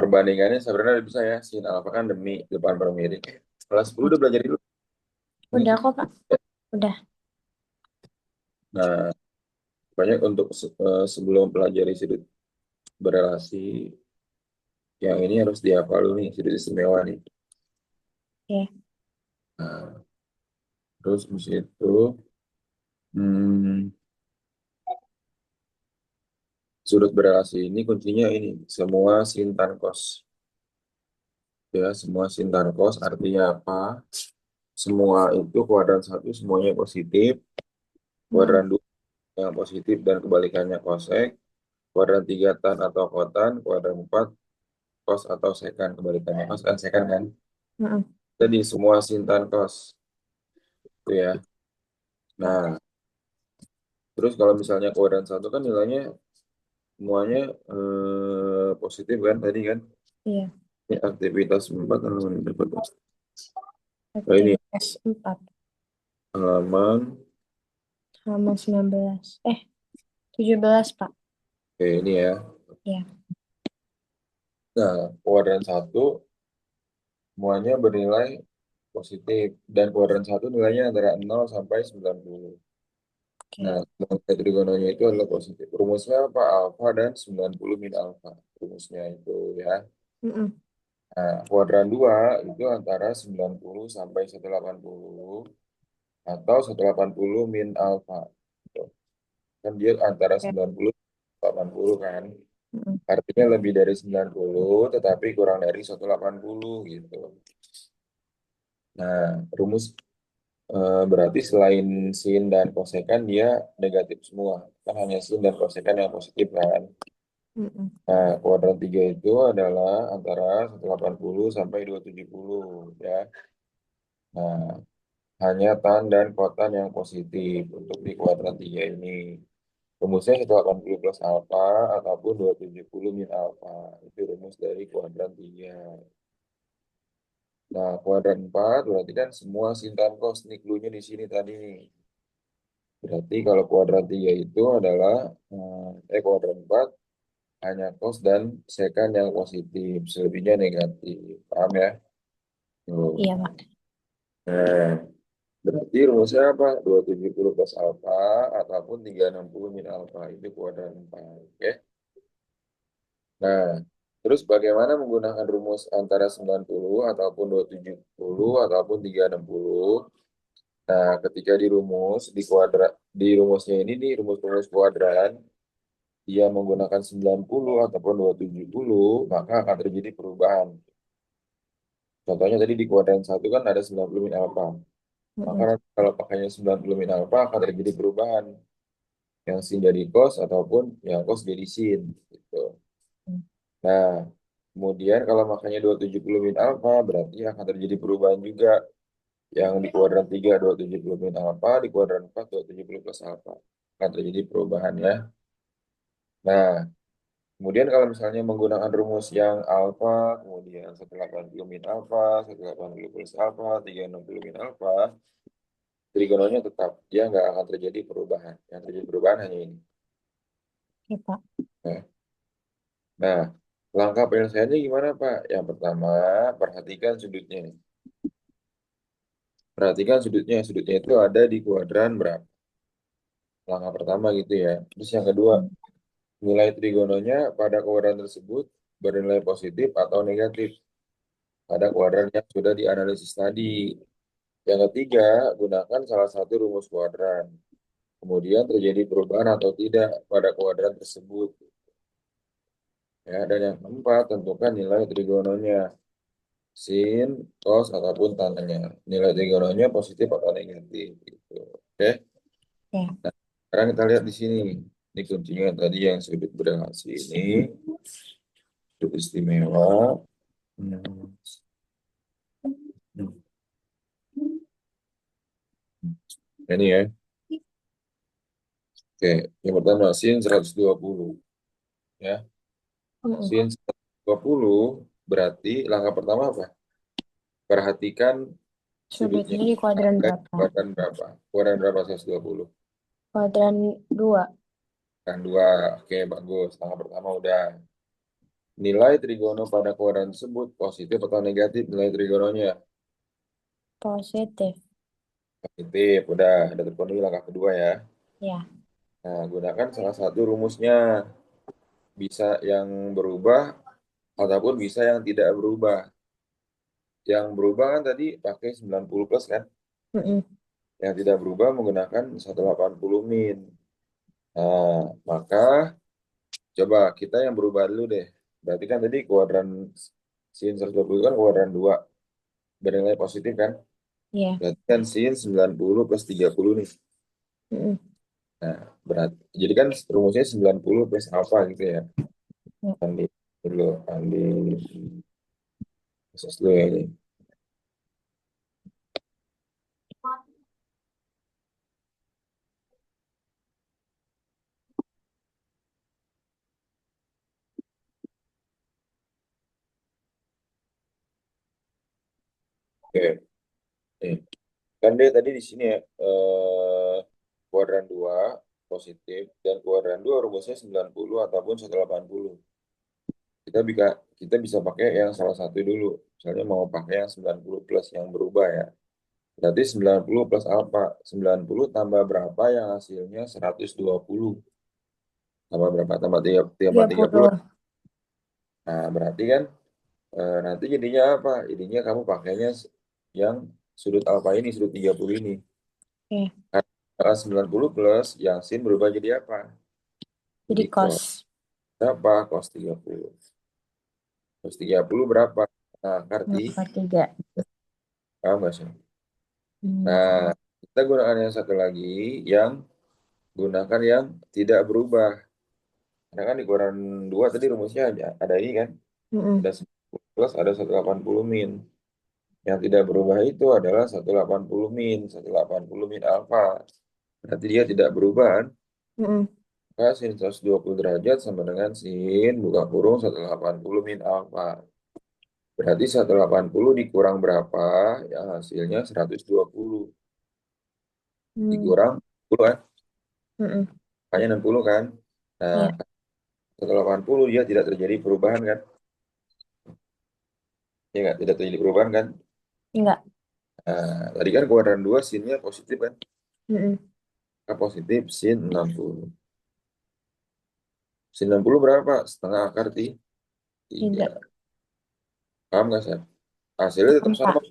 perbandingannya sebenarnya bisa ya. Sin alfa kan demi depan per miring. Kelas 10 udah belajar dulu. Ini. Udah kok, Pak. Udah. Nah, banyak untuk sebelum pelajari sudut berelasi, yang ini harus dihafal dulu nih, sudut istimewa nih. Oke. Nah, terus habis itu, hmm, sudut berelasi ini kuncinya ini, semua sin tan cos. Ya, semua sin tan cos artinya apa? Semua itu kuadran satu semuanya positif, Mm-mm. kuadran dua yang positif dan kebalikannya kosek, kuadran tiga tan atau kotan, kuadran empat cos atau sekan, kebalikannya cos kan sekan kan. Mm-mm. Jadi semua sin tan cos itu ya. Nah, terus kalau misalnya kuadran satu kan nilainya semuanya positif kan tadi kan. Iya. Ini aktivitas 4 halaman berikut. Nah, ini Aktivitas 4. halaman, Halaman 19. 17, Pak. ini ya. Iya. Nah, kuadran satu semuanya bernilai positif dan kuadran satu nilainya antara 0 sampai 90. Oke. Nah, nilai trigononya itu adalah positif. Rumusnya apa? Alfa dan 90 min alfa. Rumusnya itu ya. Mm-mm. Nah, kuadran 2 itu antara 90 sampai 180 atau 180 min alfa. Gitu. Kan dia antara Oke. 90 dan 80 kan. Mm-mm. Artinya lebih dari 90 tetapi kurang dari 180 gitu. Nah, rumus berarti selain sin dan kosekan dia negatif semua. Kan hanya sin dan kosekan yang positif kan. Mm-mm. Nah, kuadran 3 itu adalah antara 180 sampai 270 ya. Nah, hanya tan dan kotan yang positif untuk di kuadran 3 ini. Rumusnya 180 plus alfa ataupun 270 min alfa. Itu rumus dari kuadran 3. Nah, kuadran 4 berarti kan semua sin tan cos nih cluenya di sini tadi nih. Berarti kalau kuadran 3 itu adalah kuadran 4 hanya cos dan sekan yang positif, selebihnya negatif. Paham ya? Tuh. Iya, Pak. Nah, berarti rumusnya apa? 270 plus alfa ataupun 360 min alfa. Itu kuadran 4. Oke? Nah, terus bagaimana menggunakan rumus antara 90 ataupun 270 ataupun 360? Nah, ketika dirumus, di rumusnya ini, di rumus-rumus kuadran, dia menggunakan 90 ataupun 270 maka akan terjadi perubahan. Contohnya tadi di kuadran satu kan ada 90 min alfa. Maka Mm-mm. nanti kalau pakainya 90 min alfa akan terjadi perubahan. Yang sin jadi cos ataupun yang cos jadi sin. Gitu. Nah, kemudian kalau makanya 270 min alfa berarti akan terjadi perubahan juga. Yang di kuadran 3 270 min alfa, di kuadran 4 270 plus alfa. Akan terjadi perubahan ya. Nah, kemudian kalau misalnya menggunakan rumus yang alfa, kemudian 180 min alfa, 180 plus alfa, 360 min alfa, trigononya tetap. Dia nggak akan terjadi perubahan. Yang terjadi perubahan hanya ini. Oke, Pak. Nah, nah, langkah penyelesaiannya gimana, Pak? Yang pertama, perhatikan sudutnya. Perhatikan sudutnya. Sudutnya itu ada di kuadran berapa? Langkah pertama gitu ya. Terus yang kedua, Mm. nilai trigononya pada kuadran tersebut bernilai positif atau negatif pada kuadran yang sudah dianalisis tadi. Yang ketiga, gunakan salah satu rumus kuadran. Kemudian terjadi perubahan atau tidak pada kuadran tersebut. Ya, dan yang keempat, tentukan nilai trigononya. Sin, cos, ataupun tannya. Nilai trigononya positif atau negatif. Gitu. Oke, Oke. sekarang kita lihat di sini. Ini kuncinya tadi yang sudut berelasi ini. Sudut istimewa. Hmm. Ini ya. Oke, yang pertama sin 120 ya. Mm-mm. Sin 120 berarti langkah pertama apa? Perhatikan sudutnya Sudutnya di kuadran ada di berapa? kuadran berapa? Kuadran berapa 120? Kuadran 2. Kan dua. Oke, bagus. Langkah pertama udah. nilai trigono pada kuadran tersebut positif atau negatif nilai trigononya. Positif. Positif, udah ada terpenuhi langkah kedua ya. Ya. Nah, gunakan salah satu rumusnya. Bisa yang berubah ataupun bisa yang tidak berubah. Yang berubah kan tadi pakai 90 plus kan? Mm-mm. Yang tidak berubah menggunakan 180 min. Nah, maka coba kita yang berubah dulu deh. Berarti kan tadi kuadran sin 120 kan kuadran 2 bernilai positif kan? Ya. Berarti kan sin 90 plus 30 nih. Mm-mm. Nah, jadi kan rumusnya 90 plus apa gitu ya. Ya. Andi dulu, Andi khusus dulu ya ini. Oke, nih. Kan dia tadi di sini ya, kuadran 2 positif dan kuadran 2 rumusnya 90 ataupun 180. Kita bisa pakai yang salah satu dulu. Misalnya mau pakai yang 90 plus yang berubah ya. Berarti 90 plus apa? 90 tambah berapa yang hasilnya 120. Tambah berapa? Tambah tambah Tiga 30. puluh. Nah, berarti kan nanti jadinya apa? Jadinya kamu pakainya yang sudut alfa ini, sudut 30 ini. Oke. Karena 90 plus yang sin berubah jadi apa? Jadi Jadi kos. berapa? Cos 30. Cos 30 berapa? Nah, Karti, Nomor tiga. paham nggak sih? Hmm. Nah, kita gunakan yang satu lagi, yang gunakan yang tidak berubah. Karena kan di kuadran 2 tadi rumusnya ada ini kan, ada Mm-mm. 90 plus, ada 180 min. Yang tidak berubah itu adalah 180 min, 180 min alfa. Berarti dia tidak berubah kan? Mm-mm. Maka sin 120 derajat sama dengan sin buka kurung 180 min alfa. Berarti 180 dikurang berapa? Ya hasilnya 120. Hmm. Dikurang 10 kan? Mm-mm. Makanya 60 kan? Nah, Ya. 180 dia tidak terjadi perubahan kan? Ya nggak? Tidak terjadi perubahan kan? Enggak. Nah, tadi kan kuadran 2 sinnya positif kan? Mm-mm. Maka positif sin 60. Sin 60 berapa? Setengah akar 3. Tiga. Paham nggak sih? Hasilnya tetap Paham, sama. Pak.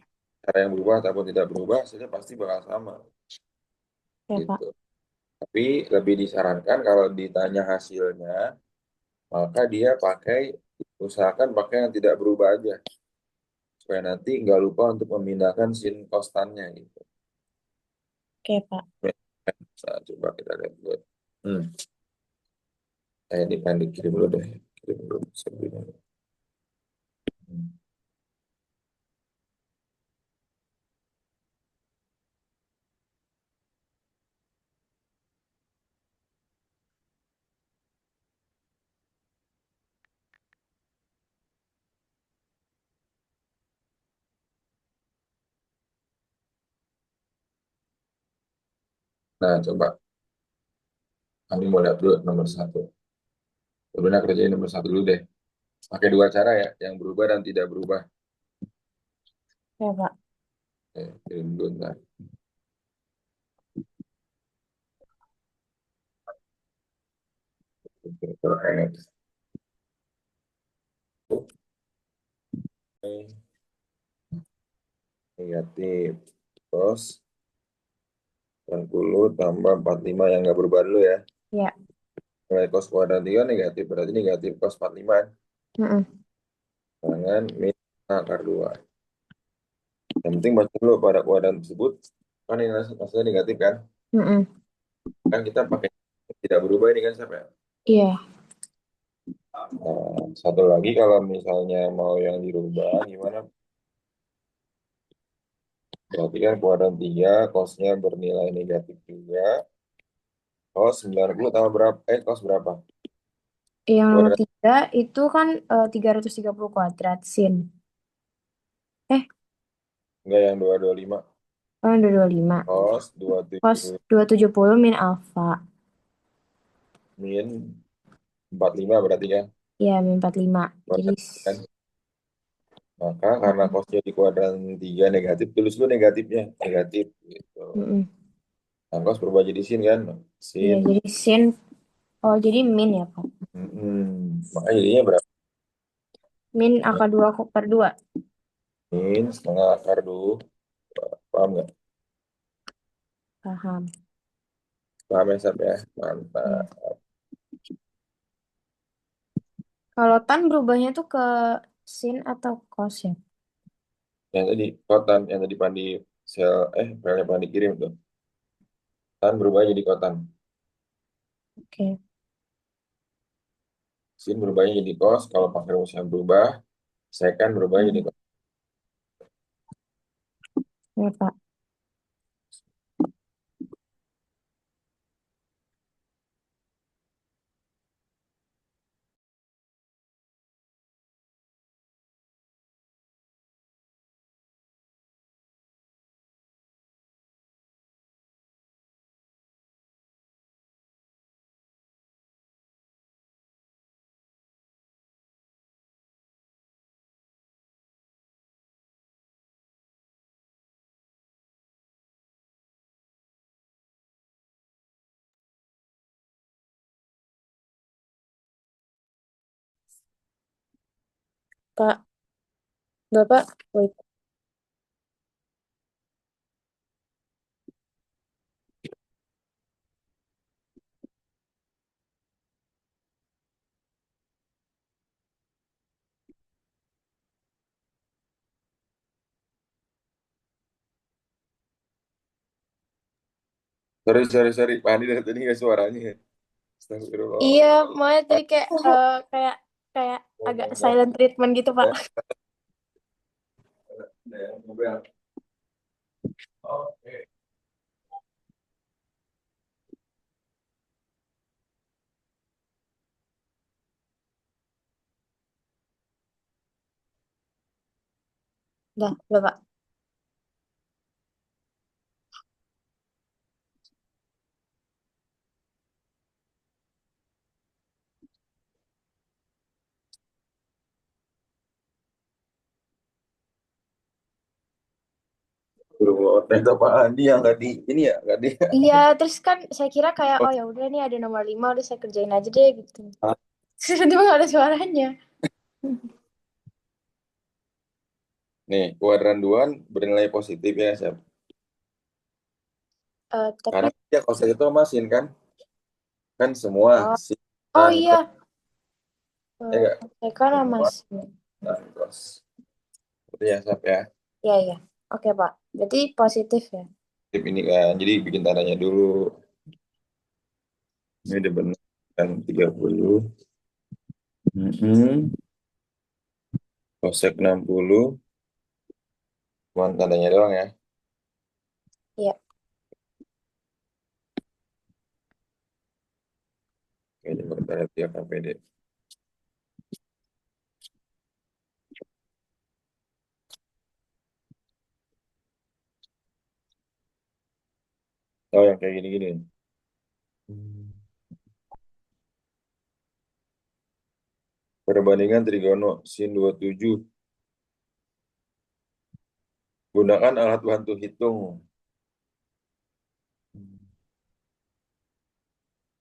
Cara yang berubah ataupun tidak berubah, hasilnya pasti bakal sama. Ya, Gitu. Pak. Tapi lebih disarankan kalau ditanya hasilnya, maka dia usahakan pakai yang tidak berubah aja. Supaya nanti nggak lupa untuk memindahkan sin konstannya gitu. Oke, Pak. Nah, coba kita lihat dulu. Hmm. Ini pengen dikirim dulu deh. Kirim dulu sebelumnya. Hmm. Nah, coba. Kami mau lihat dulu nomor satu. Sebenarnya kerjain nomor satu dulu deh. Pakai dua cara ya, yang berubah dan tidak berubah. Ya, Pak. Kirim dulu ntar. Oke, negatif. Terus 90 tambah 45 yang nggak berubah dulu ya. Ya. Nilai cos kuadrat 3 negatif, berarti negatif cos 45. Mm-mm. Jangan min akar 2. Yang penting baca dulu pada kuadrat tersebut. Kan ini hasilnya negatif kan. Mm-mm. Kan kita pakai tidak berubah ini kan siapa ya? Iya. Nah, satu lagi kalau misalnya mau yang dirubah gimana? Berarti kan kuadrat 3 cosnya bernilai negatif juga. Cos 90 tambah berapa? Cos berapa? Yang nomor Kuadrat tiga itu kan 330 kuadrat sin. Eh, enggak yang 225. oh, yang 225. Cos Cos 27 270 min alfa. min 45 berarti kan. Ya, min 45. Jadi, Kuadran kan. Maka karena cosnya di kuadran 3 negatif, tulis dulu negatifnya. Negatif gitu. mm-mm. Nah, cos berubah jadi sin kan. Iya, Sin. jadi sin. Oh, jadi min ya, Pak. Makanya jadinya berapa? Min akar 2 per 2. Min setengah akar dulu. Paham nggak? Paham. Paham ya, Sab ya? Ya. Mantap. Kalau tan berubahnya tuh ke sin atau cos ya? Yang tadi, kotan. Yang tadi Pandi filenya Pandi kirim tuh. Tan berubah jadi kotan. Oke. Sin berubahnya jadi kos. Kalau pakai rumus yang berubah, secant berubah jadi Hmm. kos. Ya, Pak. Pak, Bapak, wait. Sorry, sorry, sorry. Pandi dari tadi nggak suaranya. Astagfirullah. Iya, makanya tadi kayak kayak agak silent treatment gitu, Pak. Oke. Udah, Pak. Ternyata Pak Andi yang nggak di ini ya, nggak di. Iya, terus kan saya kira kayak, oh ya udah nih ada nomor 5 udah saya kerjain aja deh gitu. Terus tiba nggak ada suaranya. Nih, kuadran 2 bernilai positif ya, Sab. Tapi, Karena dia kos itu masin kan, kan semua oh, sin oh tan cos iya, ya nggak? saya kan Semua Mas. tan cos. Itu ya, Sab ya. Iya, iya. Oke, Pak. Berarti positif ya. Tip ini kan, jadi bikin tandanya dulu. Ini udah benar kan 30. Kosek 60. Cuma tandanya doang ya. Iya. Kayaknya sebentar tiap KPD. Oh, yang kayak gini-gini. Perbandingan trigono sin 27. Gunakan alat bantu hitung.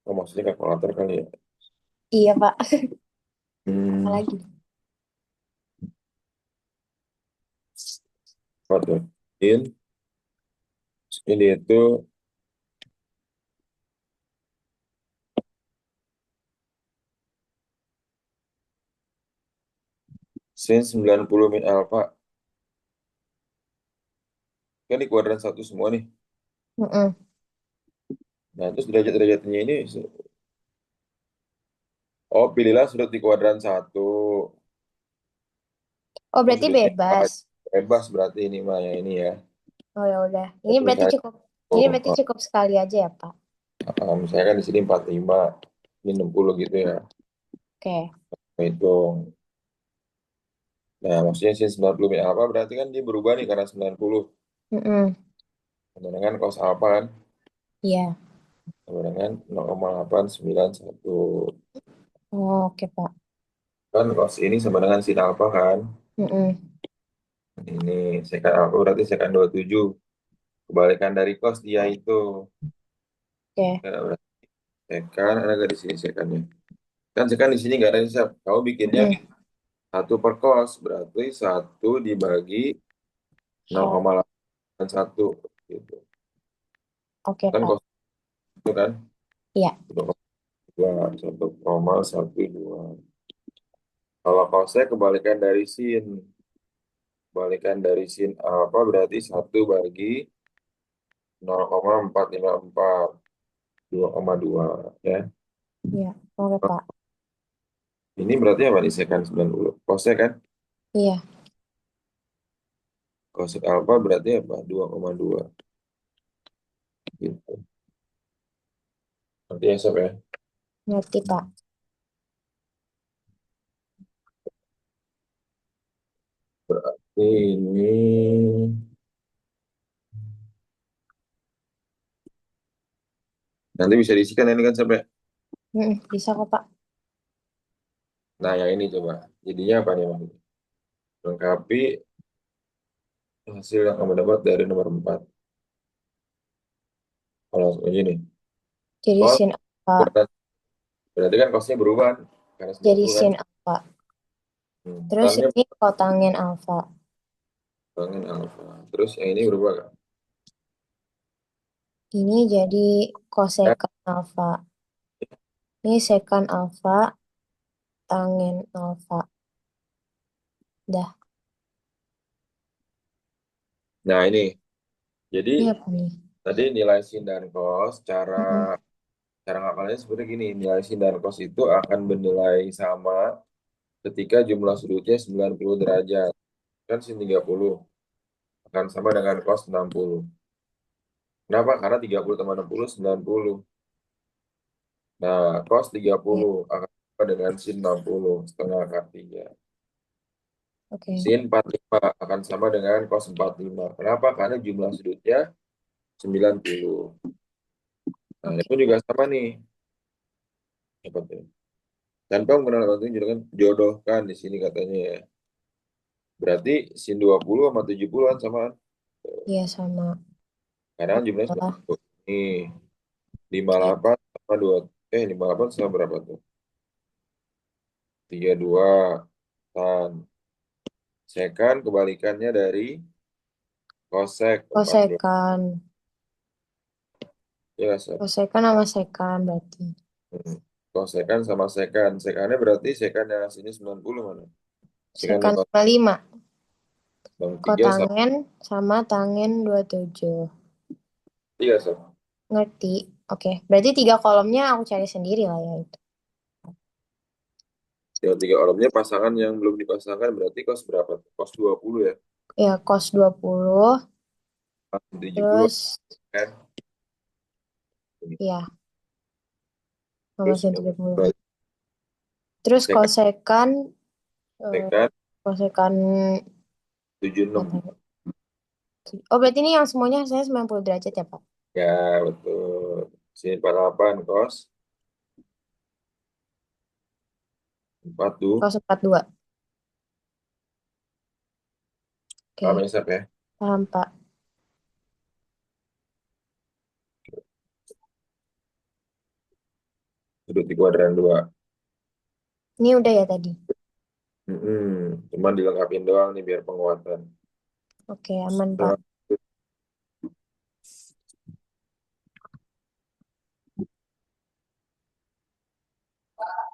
Oh, maksudnya kalkulator kali ya. Iya, Pak. Hmm, Apalagi? Apa tuh? Ini itu sin 90 min alfa. Kan di kuadran satu semua nih. Mm-mm. Nah, terus derajat-derajatnya ini, oh pilihlah sudut di kuadran satu. Oh, Oh, berarti sudutnya bebas. bebas berarti ini mah ya ini ya. Oh, ya udah. Ini Terus berarti misalnya, cukup. Ini oh, berarti cukup sekali aja ya, Pak. misalnya kan di sini 45, ini 60 gitu ya. Oke. Hitung. Nah, maksudnya sin 90 min alfa berarti kan dia berubah nih karena 90. Mm-mm. Sama dengan cos alfa kan. Iya. Sama dengan 0,891. Oh, oke, Pak. Kan cos ini sama dengan sin alfa kan. Mm-mm. Ini sekan alfa berarti sekan 27. Kebalikan dari cos dia itu. Oke. Ya, berarti sekan, ada nggak di sini sekannya? Kan sekan di sini nggak ada hisap. Kamu bikinnya Hmm. satu per cos. Berarti satu dibagi Oh, 0,81 gitu. oke, Kan Pak. cos itu kan Iya. 1,12. Kalau cosnya kebalikan dari sin. Kebalikan dari sin alfa berarti satu bagi 0,454. 2,2 ya. Iya. Oke, Pak. Ini berarti apa nih sekan 90? Cosnya kan? Iya. Cosec alfa berarti apa? 2,2 gitu. Nanti ya sob ya. Ngerti, Pak. Berarti ini nanti bisa diisikan ini kan sampai. Bisa kok, Pak. Nah yang ini coba. Jadinya apa nih Mas? Lengkapi hasil yang kamu dapat dari nomor 4. Kalau langsung aja nih. Jadi Cos sin alfa. berarti kan cosnya berubah karena Jadi 90 kan. sin alfa. Terus Tannya ini kotangin alfa. bangun alfa. Terus yang ini berubah kan? Ini jadi Ya. kosekan alfa. Ini sekan alfa, tangin alfa. Dah. Nah ini. Jadi Ini apa nih? tadi nilai sin dan cos cara Mm-mm. cara ngapalnya sebenarnya gini, nilai sin dan cos itu akan bernilai sama ketika jumlah sudutnya 90 derajat. Kan sin 30 akan sama dengan cos 60. Kenapa? Karena 30 tambah 60, 90. Nah, cos Ya, 30 akan sama dengan sin 60, setengah akar 3. oke. Sin 45 akan sama dengan cos 45. Kenapa? Karena jumlah sudutnya 90. Nah, ini Oke. pun juga sama nih. Apa tuh? Tanpa menggunakan bantuan kan jodohkan di sini katanya ya. Berarti sin 20 sama 70 kan sama. Iya sama. Karena jumlahnya Lah. 90. Nih, Oke. 58 sama 2. 58 sama berapa tuh? 32 tan. Sekan kebalikannya dari kosek 14. Kosekan. Ya, Sob. Kosekan sama sekan berarti. Hmm. Kosekan sama sekan. Sekannya berarti sekan yang sini 90 mana? Sekan Sekan 55. 53 sama Kotangen sama tangen 27. 3, Sob. Ngerti. Oke. Berarti 3 kolomnya aku cari sendiri lah ya itu. Yang 3 orangnya pasangan yang belum dipasangkan berarti kos berapa tuh? Kos 20 ya? Ya, kos 20. 70 Terus, kan? ya, sama Terus yang 30. Terus sekan kosekan, eh, sekan kosekan 76. apa ya? Oh, berarti ini yang semuanya saya 90 derajat ya, Pak? Ya, betul. Sini 48 kos 4 tuh. Kos 42. Paham Oke, ya, Sab, ya? paham, Pak. Duduk di kuadran 2. Ini udah ya tadi. Cuman dilengkapin doang nih biar penguatan. Oke, aman, Pak. Nah,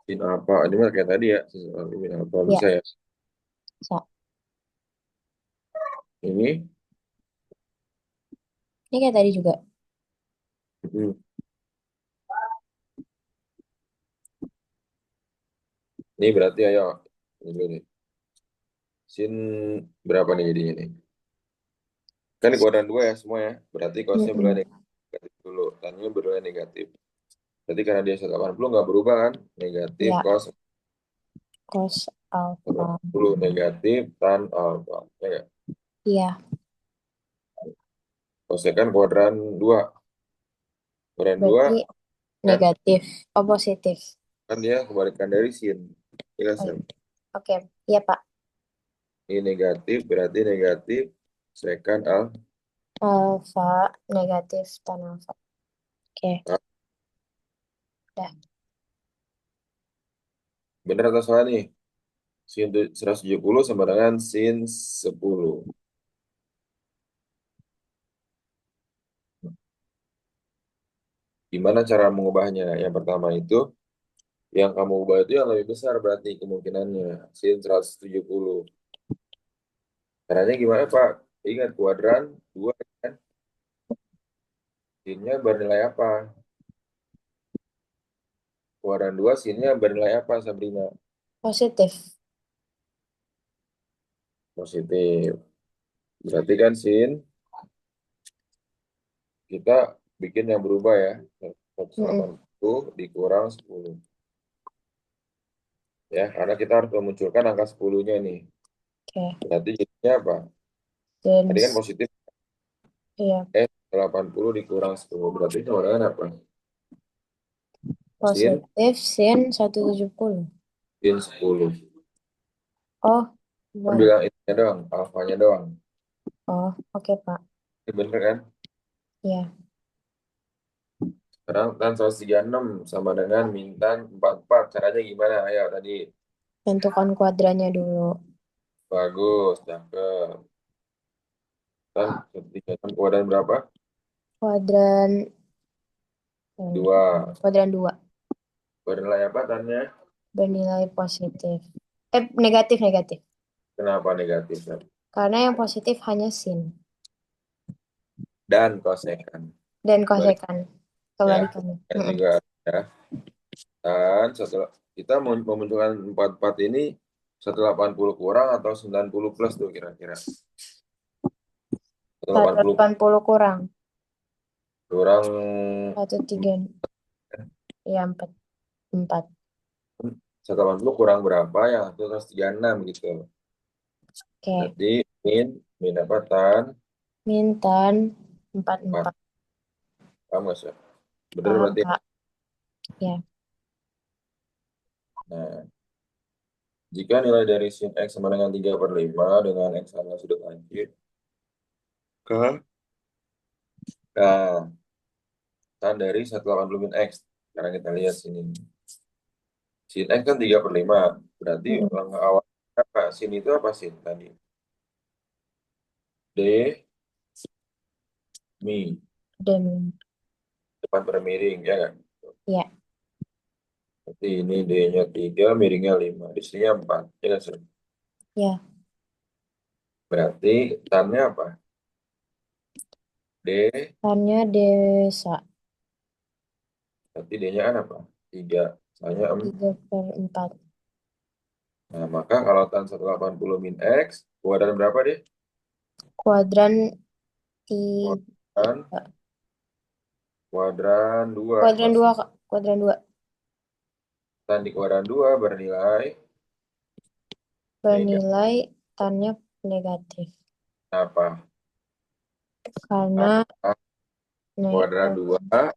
sin apa? Ini mah kayak tadi ya. Sin apa Ya, bisa ya? bisa. Ini, Ini kayak tadi juga. mm, ini berarti ayo. Ini dulu nih. Sin berapa nih jadinya nih? Kan di kuadran 2 ya semua ya. Berarti kosnya berada Mm-mm. negatif dulu. Tannya berada negatif. Berarti karena dia 180 nggak berubah kan? Negatif Ya, cos kos alfa. 180 negatif tan alfa. Ya nggak? Iya, Kosnya kan kuadran 2. Kuadran 2 berarti kan, negatif. Oh, positif. kan dia kebalikan dari sin. Ya kan, Oh, Sam? Oke, iya Pak. Ini negatif, berarti negatif secant alfa. Alfa negatif tan alfa. Oke, udah. Benar atau salah nih? Sin 170 sama dengan sin 10. Gimana cara mengubahnya? Yang pertama itu, yang kamu ubah itu yang lebih besar berarti kemungkinannya. Sin 170. Caranya gimana, Pak? Ingat kuadran 2 kan? Sinnya bernilai apa? Kuadran 2 sinnya bernilai apa, Sabrina? Positif. Positif. Berarti kan sin kita bikin yang berubah ya. Mm-mm. 180 dikurang 10. Ya, karena kita harus memunculkan angka 10-nya nih. Oke, Berarti jadinya apa? dan Tadi kan positif, iya 80 dikurang 10. Berarti sama dengan apa? Sin, positif sin 170. sin 10. Oh, Kan boleh. bilang itunya doang, alfanya doang. Oh, oke Pak. Ini bener kan? Iya, Sekarang tan 136 sama dengan min tan 44. Caranya gimana? Ayo tadi. tentukan kuadrannya dulu. Bagus, cakep. Tan 136 kuadran berapa? Kuadran Dua. kuadran 2 Bernilai apa tannya? bernilai positif. Negatif negatif. Kenapa negatif? Tan? Karena yang positif hanya sin Dan kosekan. dan Balik kosekan. ya. Kebalikannya. Dan Mm-mm. juga ya. Dan setelah kita memunculkan 44 ini 180 kurang atau 90 plus tuh kira-kira. 180 180 kurang kurang 1 3 ya 4 4. 180 kurang berapa yang itu 136 gitu. Oke, Berarti min apa tan mintan 4 4. 4. Paham nggak sih? Bener Paham berarti. Pak. Ya, Nah, jika nilai dari sin x sama dengan 3/5 dengan x adalah sudut lancip, ke nah, tan dari 180 min x. Sekarang kita lihat sini. Sin x kan 3/5. Berarti mm-mm. langkah awal apa? Sin itu apa sin tadi? D, mi. Dan Depan bermiring, ya kan? ya, Berarti ini D-nya 3, miringnya 5. Di sini 4. Ya kan, Sur? ya, Berarti tannya apa? D, tannya desa berarti D-nya kan apa? 3. Soalnya 4. 3/4. Nah, maka kalau tan 180 min X, kuadran berapa deh? Kuadran 3. Kuadran, kuadran 2 Kuadran 2 pasti. Kak. Kuadran 2 Tan di kuadran 2 bernilai negatif. bernilai tannya negatif. Apa? Karena Kuadran ne- 2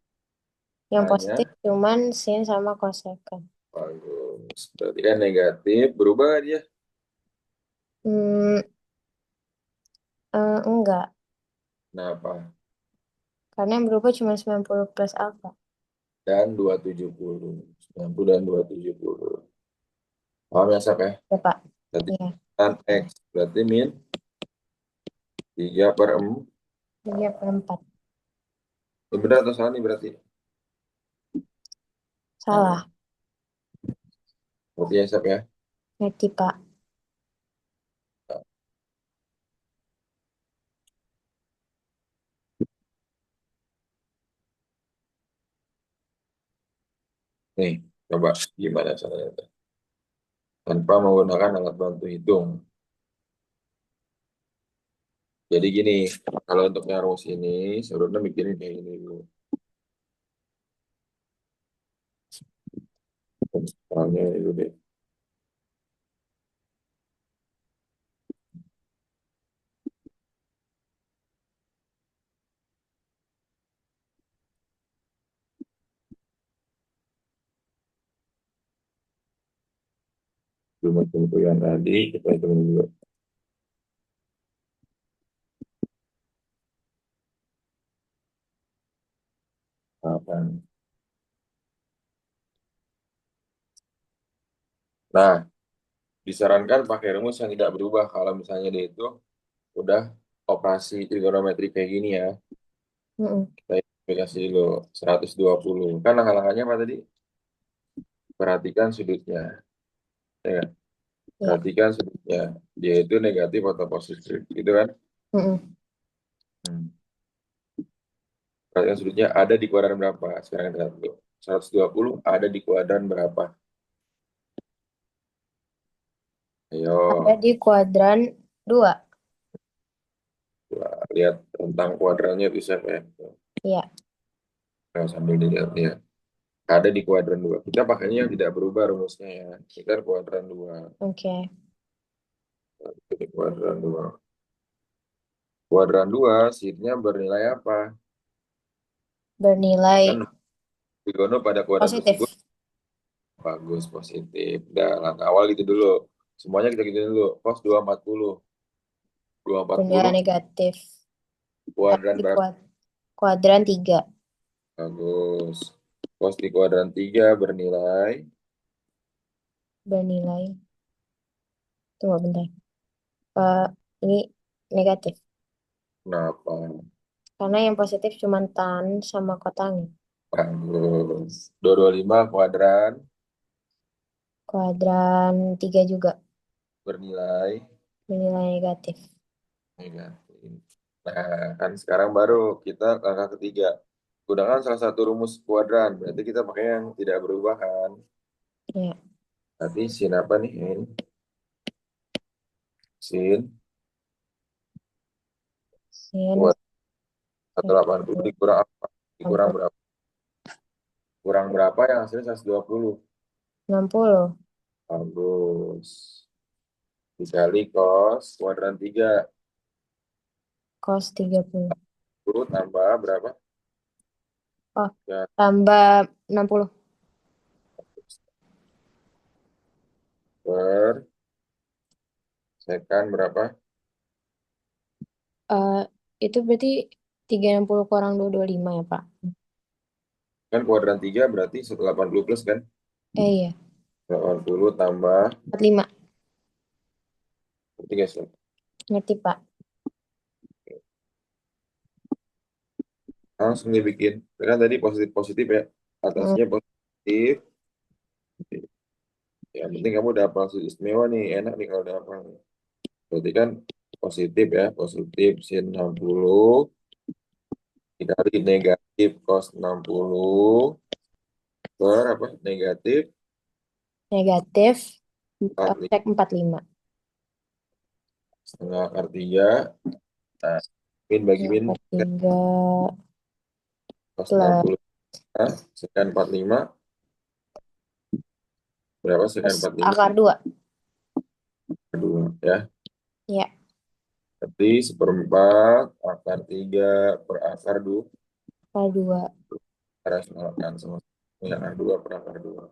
yang hanya positif cuman sin sama kosekan. bagus. Berarti kan negatif, berubah dia. Hmm, enggak. Kenapa? Karena yang berubah cuma 90 plus alfa. Dan 270. 90 dan 270. Paham ya, Sap ya? Ya, Pak. Berarti Iya. tan X. Berarti min 3/4. 3/4. Ini benar atau salah nih berarti? Nah, Salah. berarti ya, Sap ya? Ngerti, Pak. Nih, coba gimana caranya. Tanpa menggunakan alat bantu hitung. Jadi gini, kalau untuk yang rumus ini, sebenarnya bikinnya kayak gini dulu. Soalnya itu deh. Belum tentu yang tadi, kita hitung dulu. Apa? Nah, disarankan pakai rumus yang tidak berubah kalau misalnya dia itu udah operasi trigonometri kayak gini ya. Mm-mm. Kita aplikasi dulu 120. Kan langkah-langkahnya apa tadi? Perhatikan sudutnya. Ya, nggak? Ya. Perhatikan sudutnya. Dia itu negatif atau positif. Gitu kan? Mm-mm. Hmm. Perhatikan sudutnya ada di kuadran berapa? Sekarang kita lihat dulu. 120 ada di kuadran berapa? Ada Ayo, di kuadran 2. lihat tentang kuadrannya bisa kayak. Iya. Nah, sambil dilihat ya. Ada di kuadran 2. Kita pakainya yang tidak berubah rumusnya ya. Kita kuadran 2. Oke. Di kuadran 2. Kuadran 2 seatnya bernilai apa? Kan Bernilai trigono pada kuadran tersebut positif. bagus, positif. Nah, langkah awal itu dulu. Semuanya kita gitu dulu. Cos 240. 240 Bernilai negatif. Ada kuadran di berapa? kuadran 3. Bagus. Cos di kuadran 3 bernilai Bernilai. Tunggu bentar. Eh, ini negatif. berapa? Karena yang positif cuma tan sama kotanya. Bagus. 225 kuadran Kuadran 3 juga bernilai bernilai negatif. negatif. Nah, kan sekarang baru kita langkah ketiga. Gunakan salah satu rumus kuadran. Berarti kita pakai yang tidak berubah kan. Ya. Berarti sin apa nih? Ini sin Sin kuadran 180 dikurang apa? Dikurang berapa? Kurang berapa yang hasilnya 120? 60 Bagus. Dikali cos kuadran 3. cos 30. 10 tambah berapa? Oh, Ya, tambah 60. per sekan berapa? Eh, itu berarti 360 kurang 225 ya, Pak? Kan kuadran 3 berarti 180 plus kan? Iya, 80 tambah 45. 3. Ngerti, Pak? Langsung dibikin. Kan tadi positif-positif ya. Hmm, Atasnya positif. Yang penting kamu udah hafal sudut istimewa nih. Enak nih kalau udah hafal. Berarti kan positif ya. Positif sin 60 dikali negatif cos 60 per apa? Negatif negatif cek 45 45. setengah akar 3. Nah, min bagi min Akar 3 cos plus 60 sekian 45. Berapa sekian 45? akar 2. Kedua ya. Ya, Berarti seperempat akar 3 per akar 2. akar 2. Rasionalkan sama akar 2 per akar 2.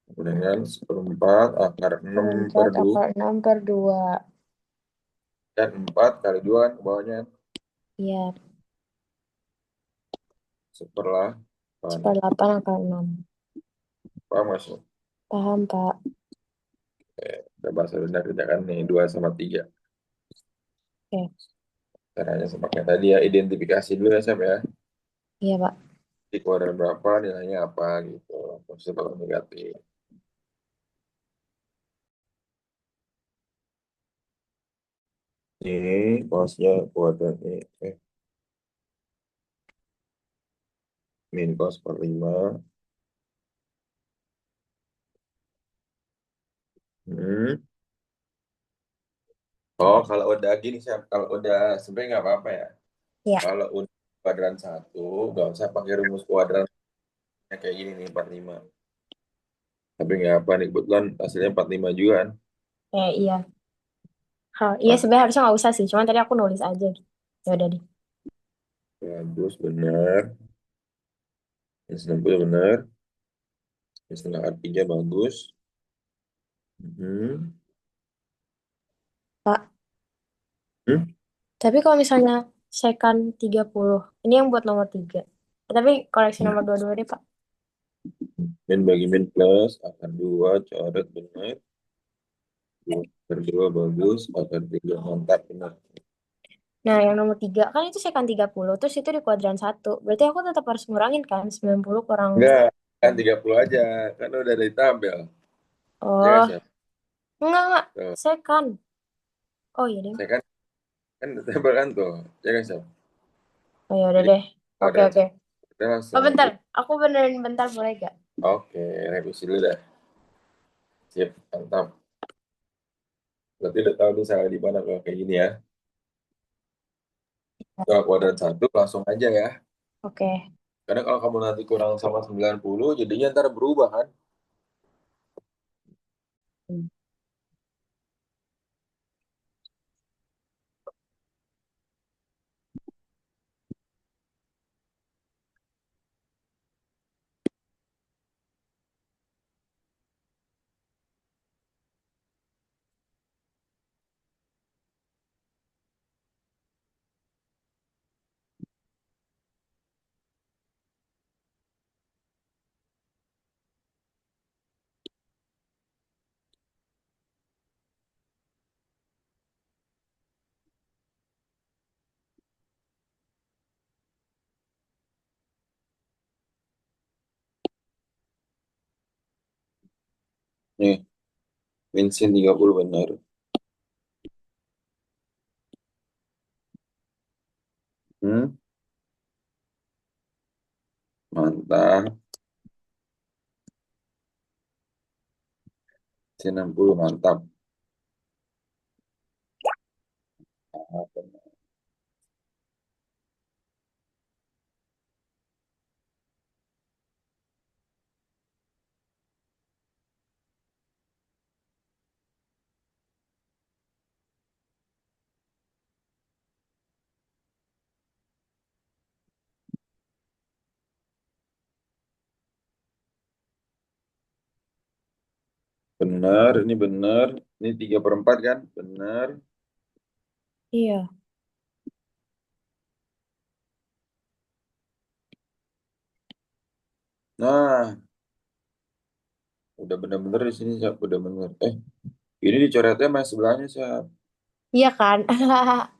Dengan seperempat akar 6 per 4 2. akar 6 per 2. Dan 4 kali 2 kan ke bawahnya. Ya, Seperlapan. 1/8 akar 6. Paham masuk? Paham, Pak? Kita bahasa rendah kerjakan nih 2 sama 3. Oke. Caranya sepakai tadi ya. Identifikasi dulu ya Sam ya. Iya, Pak. Di kuadran berapa nilainya apa gitu. Positif atau negatif. Ini cosnya kuadran ini. Min cos per 5. Hmm. Oh, kalau udah gini sih, kalau udah sebenarnya nggak apa-apa ya. Iya. Kalau udah kuadran 1, nggak usah pakai rumus kuadran kayak gini nih 45. Tapi nggak apa nih, kebetulan hasilnya 45 juga kan. Iya. Iya Pas sebenarnya harusnya nggak usah sih. Cuman tadi aku nulis aja gitu. Ya udah deh. bagus, benar. Yang 90 benar. Yang setengah R3 bagus. Hmm. Pak. Hmm? Tapi kalau misalnya second 30, ini yang buat nomor 3. Tapi koleksi nomor 22 deh, Pak. Min bagi min plus, akar 2, coret benar. Akar 2 bagus, akar 3 mantap benar. Nah, yang nomor 3 kan itu second 30, terus itu di kuadran 1. Berarti aku tetap harus ngurangin kan, 90 kurang. Enggak, kan 30 aja. Kan udah dari tabel. Ya kan, Oh, siap? enggak. Tuh. Second. Oh iya deh. Saya kan tabel kan tuh. Ya kan, siap? Oh ya udah Jadi deh. Oke, kuadran oke. 1. Kita Oh langsung bentar, aja. aku benerin bentar boleh gak? Oke, revisi dulu dah. Sip, mantap. Berarti udah tahu nih salah di mana kalau kayak gini ya. Kalau kuadran 1 langsung aja ya. Oke. Karena kalau kamu nanti kurang sama 90, jadinya ntar berubah kan. Nih, bensin 30 benar. Hmm, mantap. Bensin 60 mantap. Ah, benar, ini benar. Ini 3/4 kan? Benar. Iya. Nah, udah benar-benar di sini, siap. Udah benar. Ini dicoretnya mas sebelahnya, siap. Iya kan?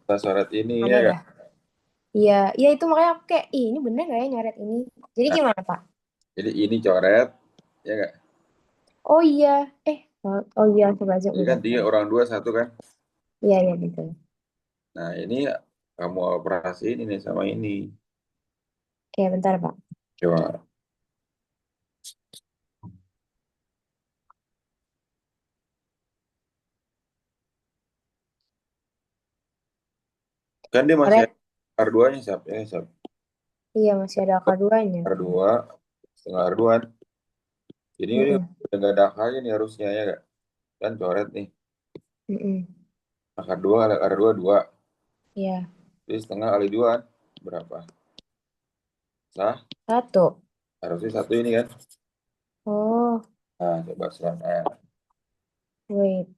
Kita coret ini Mana ya ya? kan? Iya, iya itu makanya aku kayak, ih ini bener gak ya nyoret ini? Jadi Nah, gimana Pak? jadi ini coret, ya kan? Oh iya, oh iya coba aja Jadi kan bentar. 3 orang 2 1 kan? Iya iya gitu. Nah, ini kamu operasiin ini sama ini. Oke bentar Pak. Coba. Kan dia masih Coret. ada R2-nya, siap. Ya, siap. Iya masih ada akar duanya. R2, setengah R2. Jadi ini Mm-mm, udah nggak ada akalnya nih harusnya, ya nggak? Kan coret nih. mm-mm. Akar 2 kali R2, 2. Iya, Jadi setengah kali 2, berapa? Sah? 1. Harusnya 1 ini kan? Oh, Nah, coba silahkan. wait.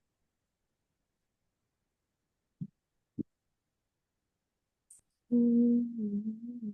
Hmm.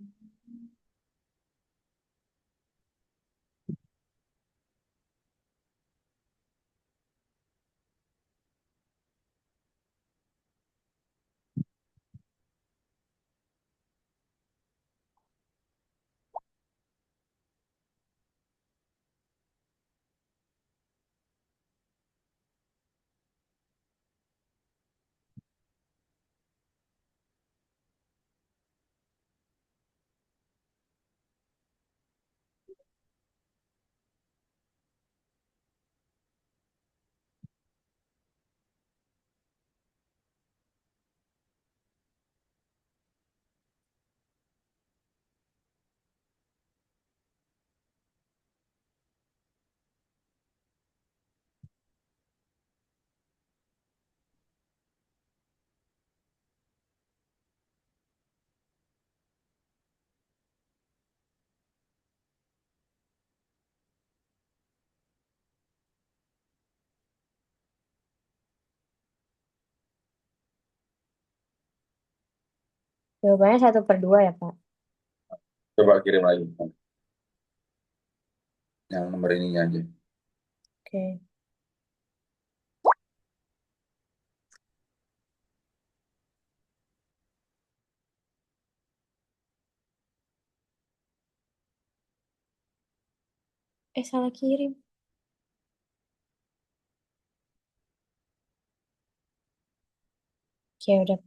Jawabannya 1/2 ya, Pak. Coba kirim lagi yang nomor ininya aja. Oke. Salah kirim. Oke, udah.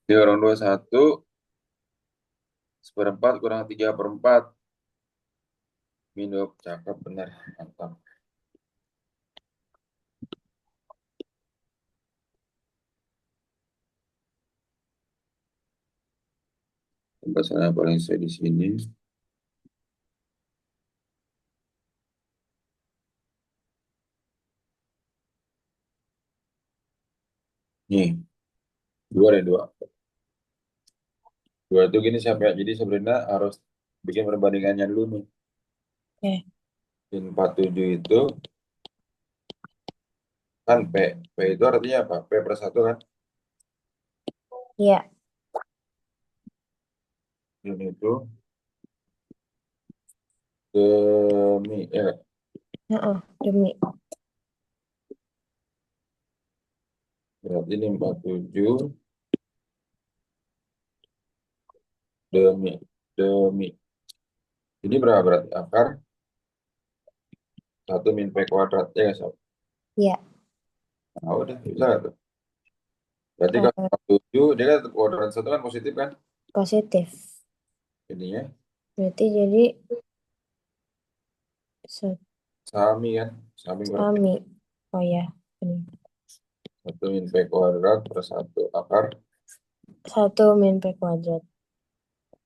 Dia orang 21 seperempat kurang 3/4. Minum, cakep benar, mantap. Bahasa paling saya di sini. Nih, dua deh dua. Dua itu gini siapa ya? Jadi sebenarnya harus bikin perbandingannya dulu nih. Oke. 47 itu kan P. P itu artinya apa? P/1 kan? Iya. Ini itu demi Heeh, demi. berarti ini 47 demi demi. Ini berapa berarti? Akar 1 min P². Ya nggak, Sob? Iya. Nah, udah, bisa nggak tuh? Berarti kalau Eh, 47, dia kan kuadran 1 kan positif kan? positif. Ininya, Berarti jadi sami kan? Sami berarti sami. Oh ya, ini 1 min P² per 1 akar. 1 min P².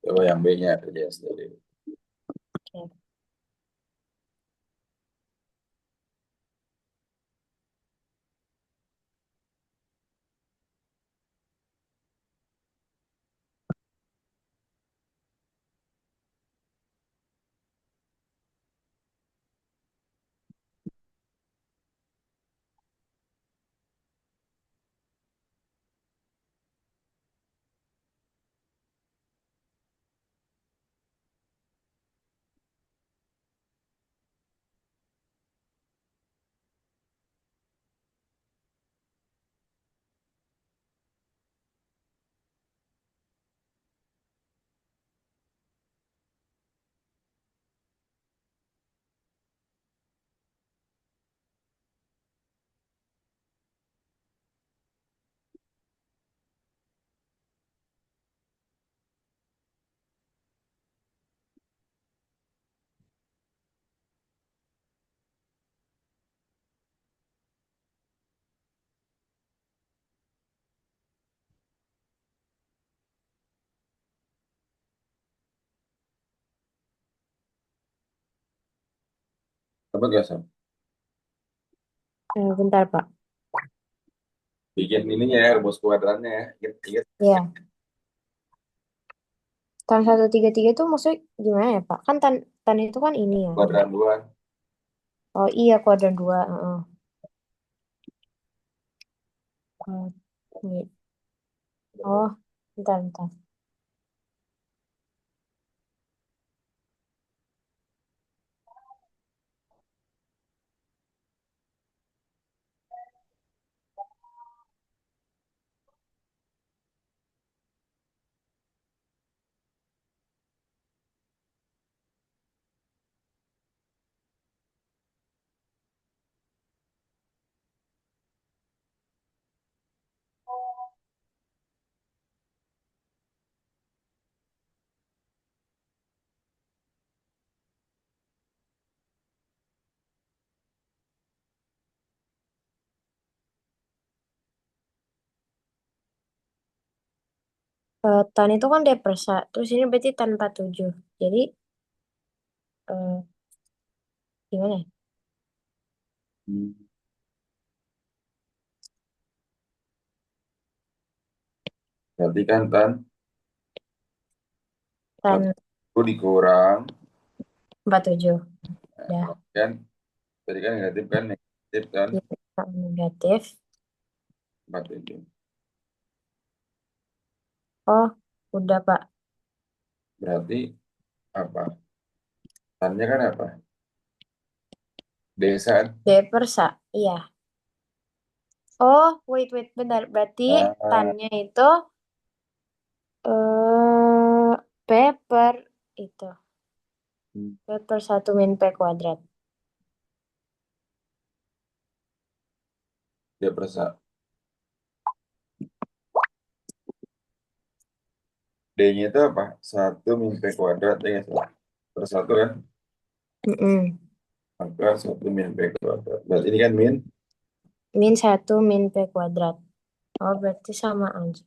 Coba yang B-nya kerja sendiri. Oke. Apa gak, Sob? Bentar, Pak. Bikin ininya ya, rumus kuadrannya ya. Ingat, ingat. Ya, tan 133 itu maksudnya gimana ya, Pak? Kan tan itu kan ini ya. Kuadran 2. Oh iya, kuadran 2. Heeh. Wait. Oh, bentar, bentar. Tan itu kan D per sa. Terus ini berarti tan 47. Jadi eh, gimana ya? Hmm. Berarti kan tan Tan 1 dikurang, 47. Ya. kan tadi kan negatif kan Jadi tan negatif. 47. Oh, udah Pak. Berarti apa? Tannya kan apa? Desa. D per sa. Iya. Oh, wait, bentar. Berarti Ah, tannya itu P per itu. P per 1 min P kuadrat. dia persa. D-nya itu apa? 1 min P kuadrat, ya nggak salah. Per satu kan? Mm-mm. Maka 1 min P kuadrat. Berarti ini kan min. Min 1 min P kuadrat. Oh, berarti sama aja.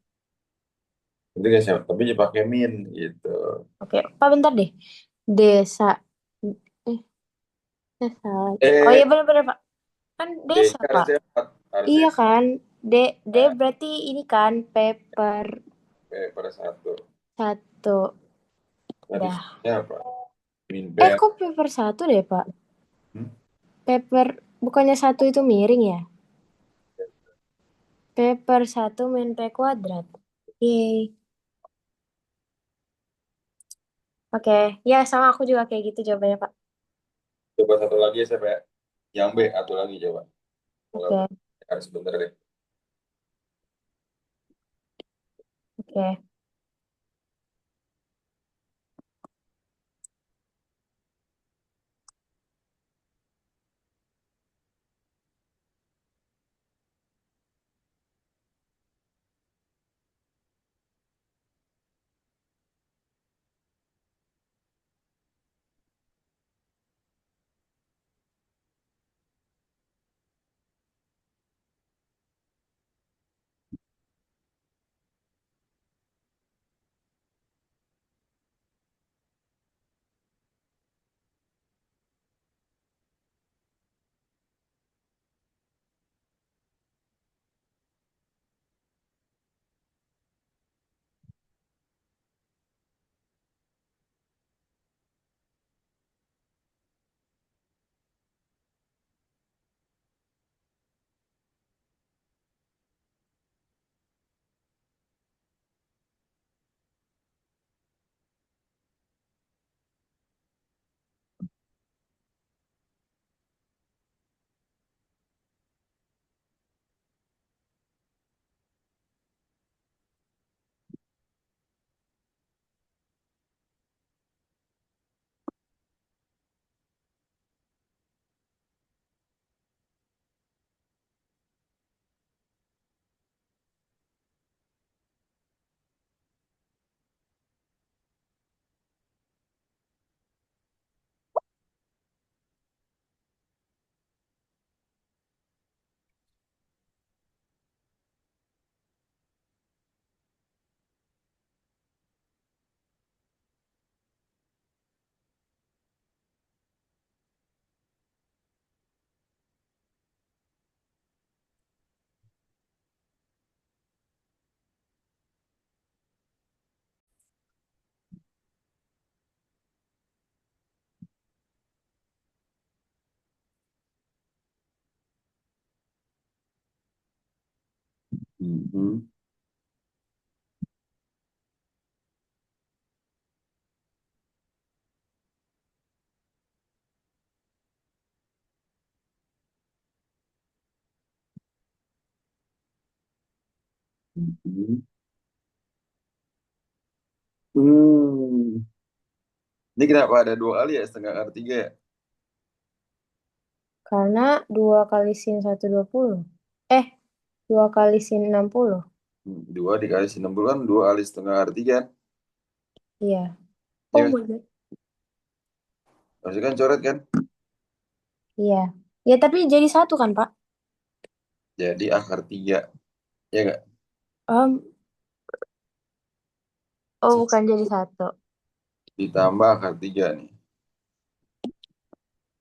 Itu nggak siapa. Tapi dipakai min gitu. Oke, Pak bentar deh. Desa. Eh, salah. Oh iya Eh, benar-benar Pak. Kan desa D-nya Pak. harusnya 4. Harusnya Iya kan. D, D nah, berarti ini kan P per P per 1. 1. Berarti Dah. satunya apa? Min P. Kok P per 1 deh Pak? Hmm? P per, bukannya 1 itu miring ya? P per 1 min P kuadrat. Yeay. Oke, ya sama aku juga kayak gitu jawabannya Pak. Coba satu lagi ya, siapa ya? Yang B, satu lagi coba. Kalau Oke, harus sebentar deh. oke. Mhm. Mhm. Hmm. Ini kenapa ada 2 kali ya setengah R3 ya? Karena 2 kali sin 120. Eh, 2 kali sin 60. 2 dikali 60 kan 2 kali setengah R3 kan? Iya. Oh Ya, my God. harusnya kan coret kan? Iya. Ya tapi jadi satu kan Pak? Jadi akar 3. Ya nggak? Em, Oh, bukan jadi satu. ditambah akar 3 nih.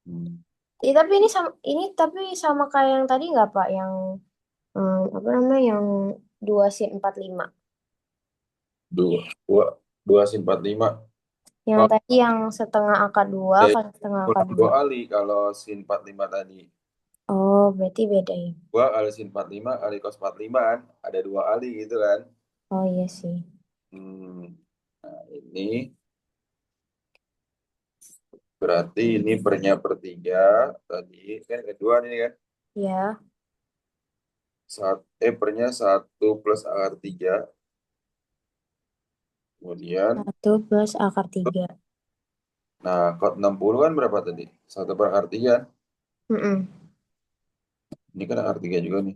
Hmm. Tapi ini tapi sama kayak yang tadi nggak Pak? Yang apa namanya? Yang 2 sin 45. Dua, dua, dua sin 45. Yang Oh, tadi yang setengah akar 2 ya, kali setengah akar kurang 2. 2 kali kalau sin 45 tadi. Oh, berarti beda ya. 2 kali sin 45 kali cos 45 kan. Ada 2 kali gitu kan. Oh iya sih. Hmm. Nah, ini berarti ini pernya per 3. Tadi kan kedua nih kan. Ya, Pernya 1 plus akar 3. Kemudian, 1 plus akar 3. nah, kot 60 kan berapa tadi? 1 per akar 3. Mm-mm. Ini kan akar 3 juga nih.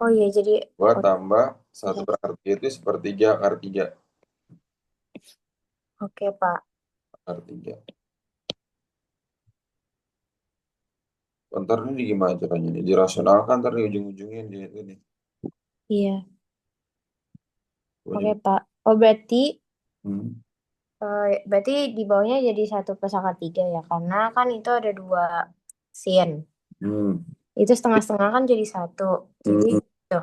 Oh iya, jadi Dua oh, tambah satu bisa. per akar 3 itu sepertiga akar 3. Oke, Pak. Akar 3. Ntar ini gimana caranya nih? Dirasionalkan ntar di ujung-ujungnya dia itu nih. Iya. Oke, Ujung. Pak. Oh, berarti Hmm. berarti di bawahnya jadi 1 plus akar 3 ya, karena kan itu ada 2 sin. Hmm. Itu setengah-setengah kan jadi satu. Jadi Hmm. itu.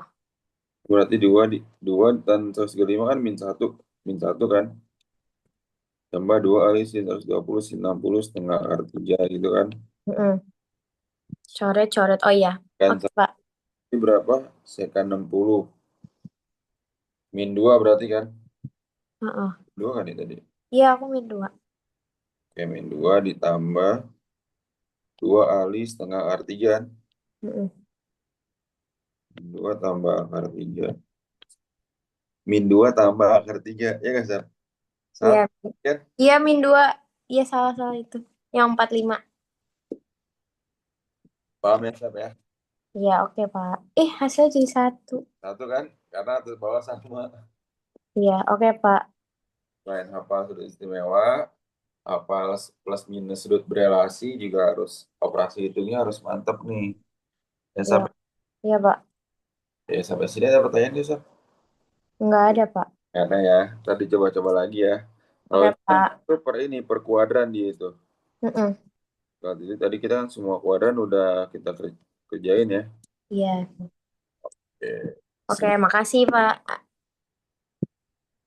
Berarti 2 dan 135 kan min 1 kan. Tambah 2 kali sin 120 sin 60 setengah akar 3 gitu kan. Mm-mm. Coret-coret. Oh iya. Kan Oke, Pak. ini berapa? Sekan 60. Min 2 berarti kan? Heeh. 2 kan ini tadi. Iya, aku min 2. Oke, min 2 ditambah 2 kali setengah akar 3 kan? Mm-mm. Min 2 tambah akar 3. Min 2 tambah akar 3. Ya kan, Sar? Iya. Satu kan? Iya, min 2. Iya, salah-salah itu. Yang 45. Paham ya, Sar ya? Iya, oke, Pak. Hasil jadi satu. Satu kan? Karena atas bawah sama. Iya, oke, Pak. Selain hafal sudut istimewa, hafal plus minus sudut berelasi juga harus operasi hitungnya harus mantap nih. Ya Iya, sampai iya, Pak. sampai sini ada pertanyaan nih, Sar? Nggak ada, Pak. Karena ya, tadi coba-coba lagi ya. Kalau Oke, ini kan Pak. per kuadran dia itu. Mm-mm. Jadi tadi kita kan semua kuadran udah kita kerjain ya. Iya. Oke. Oke, makasih, Pak.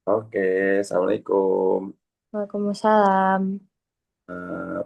Oke, Assalamualaikum. Waalaikumsalam. Eh,